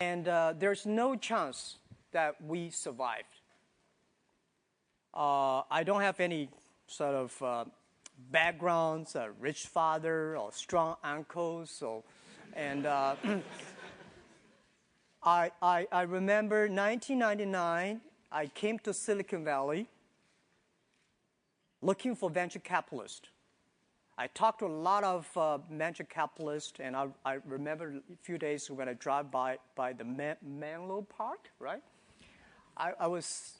And there's no chance that we survived. I don't have any sort of backgrounds, a rich father or strong uncles. And I remember 1999, I came to Silicon Valley looking for venture capitalists. I talked to a lot of venture capitalists, and I remember a few days when I drive by the Menlo Park, right? I was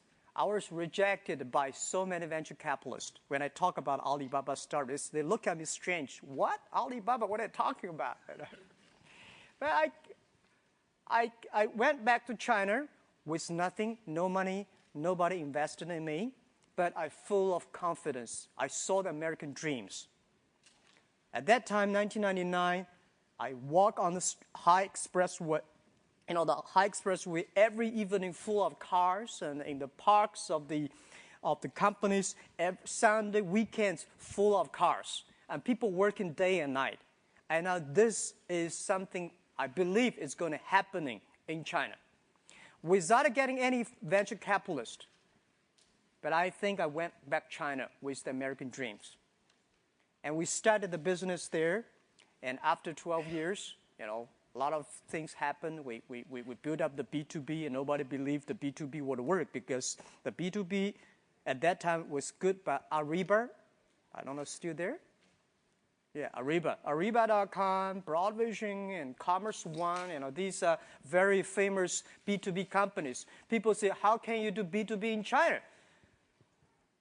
rejected by so many venture capitalists. When I talk about Alibaba startups, they look at me strange. What? Alibaba? What are you talking about? But I went back to China with nothing, no money, nobody invested in me, but I'm full of confidence. I saw the American dreams. At that time, 1999, I walk on the high expressway, the high expressway every evening full of cars, and in the parks of the companies, every Sunday, weekends full of cars, and people working day and night. And now this is something I believe is going to happen in China. Without getting any venture capitalist, but I think I went back to China with the American dreams. And we started the business there, and after 12 years, a lot of things happened. We built up the B2B, and nobody believed the B2B would work because the B2B at that time was good, but Alibaba, I don't know, still there? Yeah, Alibaba.com, Broadvision, and Commerce One, these are very famous B2B companies. People say, how can you do B2B in China?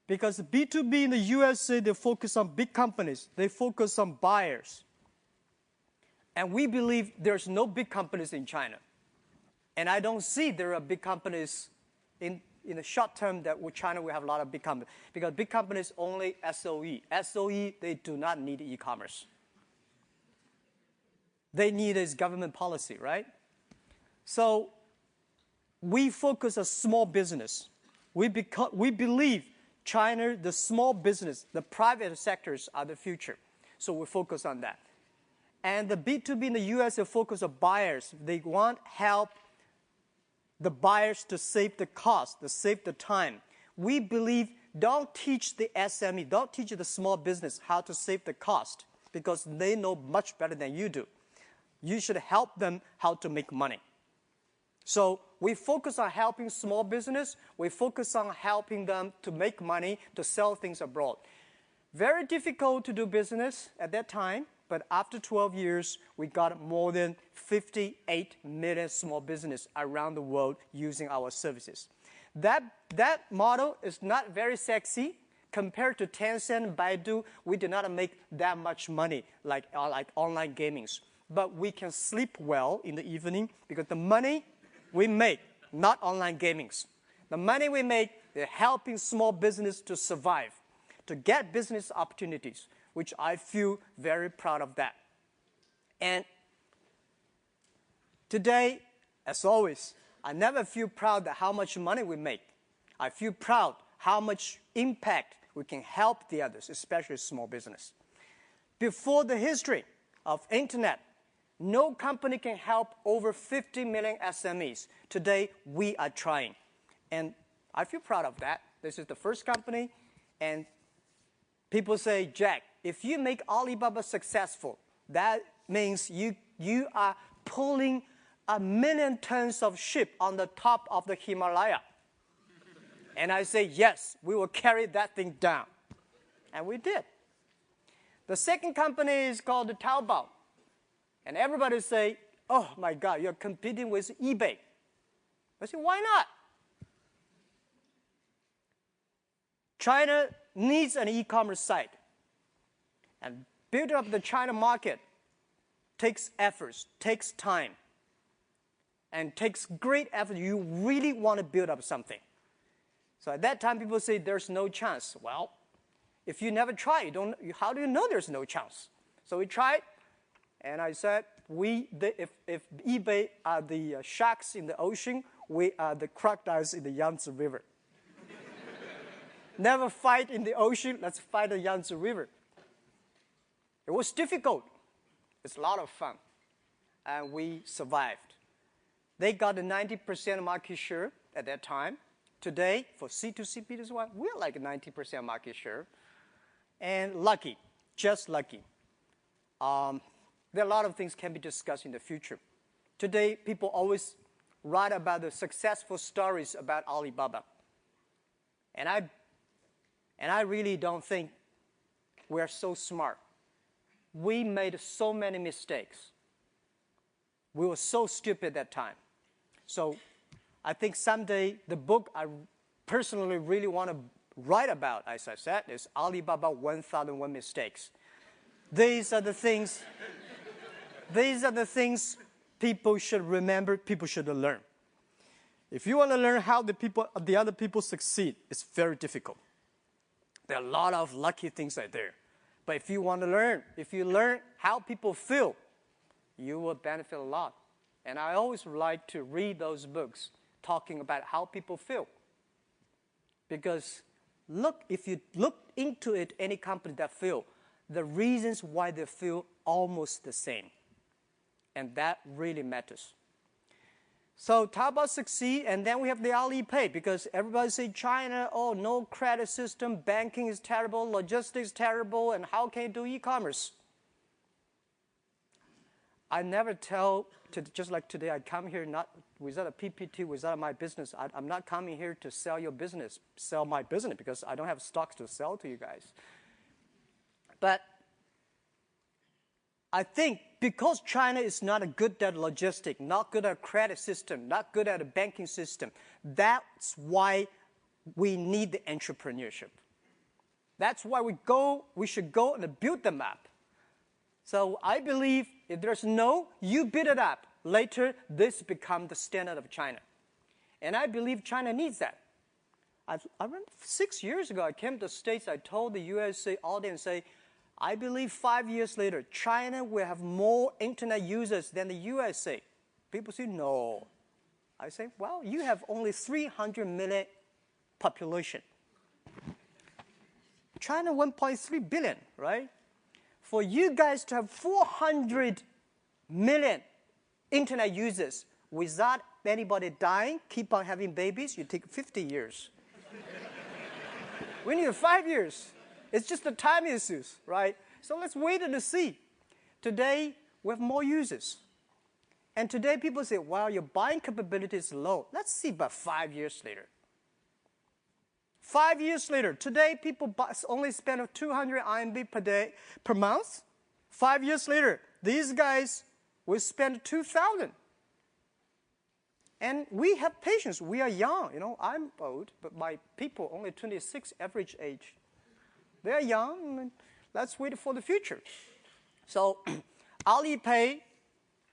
Because B2B in the USA, they focus on big companies. They focus on buyers. And we believe there's no big companies in China. And I don't see there are big companies in the short term that with China we have a lot of big companies. Because big companies only SOE. SOE, they do not need e-commerce. They need is government policy, right? So we focus on small business. We believe China, the small business, the private sectors are the future. So we focus on that. And the B2B in the US, they focus on buyers. They want help the buyers to save the cost, to save the time. We believe don't teach the SME, don't teach the small business how to save the cost because they know much better than you do. You should help them how to make money. So we focus on helping small business. We focus on helping them to make money, to sell things abroad. Very difficult to do business at that time, but after 12 years, we got more than 58 million small businesses around the world using our services. That model is not very sexy. Compared to Tencent, Baidu, we did not make that much money like online gamings. But we can sleep well in the evening because the money we make, not online gamings. The money we make, they're helping small business to survive, to get business opportunities, which I feel very proud of that. And today, as always, I never feel proud of how much money we make. I feel proud how much impact we can help the others, especially small business. Before the history of internet, no company can help over 50 million SMEs. Today, we are trying. And I feel proud of that. This is the first company. And people say, Jack, if you make Alibaba successful, that means you are pulling 1 million tons of ship on the top of the Himalaya. And I say, yes, we will carry that thing down. And we did. The second company is called Taobao. And everybody say, oh my God, you're competing with eBay. I say, why not? China needs an e-commerce site. And building up the China market takes efforts, takes time, and takes great effort. You really want to build up something. So at that time, people say there's no chance. Well, if you never try, how do you know there's no chance? So we tried. And I said, if eBay are the sharks in the ocean, we are the crocodiles in the Yangtze River. Never fight in the ocean, let's fight the Yangtze River. It was difficult. It's a lot of fun. And we survived. They got a 90% market share at that time. Today, for C2C, B2C, we're like 90% market share. And lucky, just lucky. There are a lot of things can be discussed in the future. Today, people always write about the successful stories about Alibaba. And I really don't think we're so smart. We made so many mistakes. We were so stupid at that time. So I think someday the book I personally really want to write about, as I said, is Alibaba 1001 Mistakes. These are the things people should remember, people should learn. If you want to learn how the other people succeed, it's very difficult. There are a lot of lucky things out there. But if you learn how people feel, you will benefit a lot. And I always like to read those books talking about how people feel. Because if you look into it, any company that feel, the reasons why they feel almost the same. And that really matters. So Taobao succeed, and then we have the Alipay, because everybody say China, oh, no credit system, banking is terrible, logistics terrible, and how can you do e-commerce? I never tell, just like today, I come here not without a PPT, without my business. I'm not coming here to sell your business, sell my business, because I don't have stocks to sell to you guys. But I think because China is not good at logistics, not good at credit system, not good at a banking system, that's why we need the entrepreneurship. That's why we should go and build them up. So I believe if there's no, you build it up. Later, this becomes the standard of China. And I believe China needs that. I remember 6 years ago, I came to the States, I told the USA audience, I believe 5 years later, China will have more internet users than the USA. People say, no. I say, well, you have only 300 million population. China 1.3 billion, right? For you guys to have 400 million internet users without anybody dying, keep on having babies, you take 50 years. We need 5 years. It's just the time issues, right? So let's wait and see. Today, we have more users. And today, people say, well, your buying capability is low. Let's see about 5 years later. 5 years later, today, people only spend 200 RMB per month. 5 years later, these guys will spend 2,000. And we have patience. We are young. I'm old, but my people only 26 average age. They're young, and let's wait for the future. So Alipay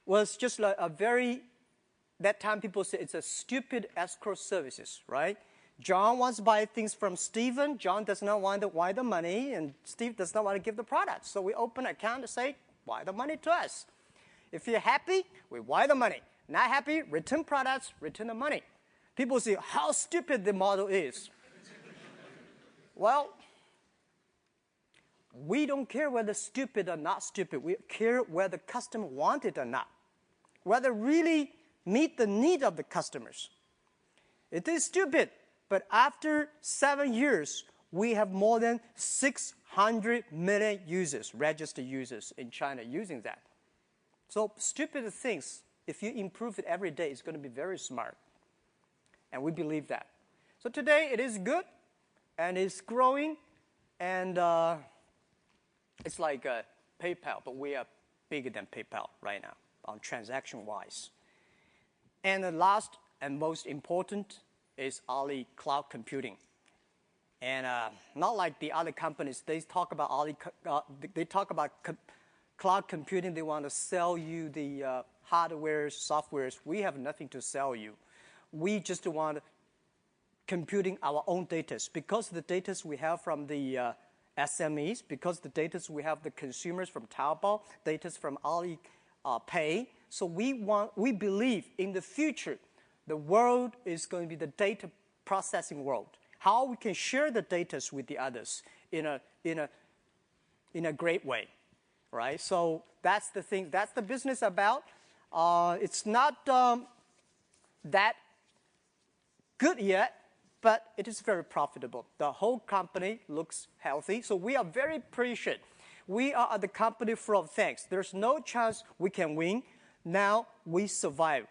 was just like that time people say it's a stupid escrow services, right? John wants to buy things from Stephen. John does not want to wire the money, and Steve does not want to give the product. So we open an account and say, wire the money to us. If you're happy, we wire the money. Not happy, return products, return the money. People say how stupid the model is. Well, we don't care whether stupid or not stupid. We care whether the customer want it or not. Whether really meet the need of the customers. It is stupid, but after 7 years, we have more than 600 million users, registered users in China using that. So stupid things, if you improve it every day, it's going to be very smart. And we believe that. So today, it is good, and it's growing, and it's like PayPal, but we are bigger than PayPal right now on transaction-wise. And the last and most important is Ali Cloud Computing. And not like the other companies, they talk about cloud computing. They want to sell you the hardware, softwares. We have nothing to sell you. We just want computing our own data. Because the data we have from the SMEs, because the data we have the consumers from Taobao, data from Alipay. So we believe in the future, the world is going to be the data processing world. How we can share the data with the others in a great way, right? So that's the thing. That's the business about. It's not that good yet, but it is very profitable. The whole company looks healthy, so we are very appreciative. We are the company full of thanks. There's no chance we can win. Now we survive.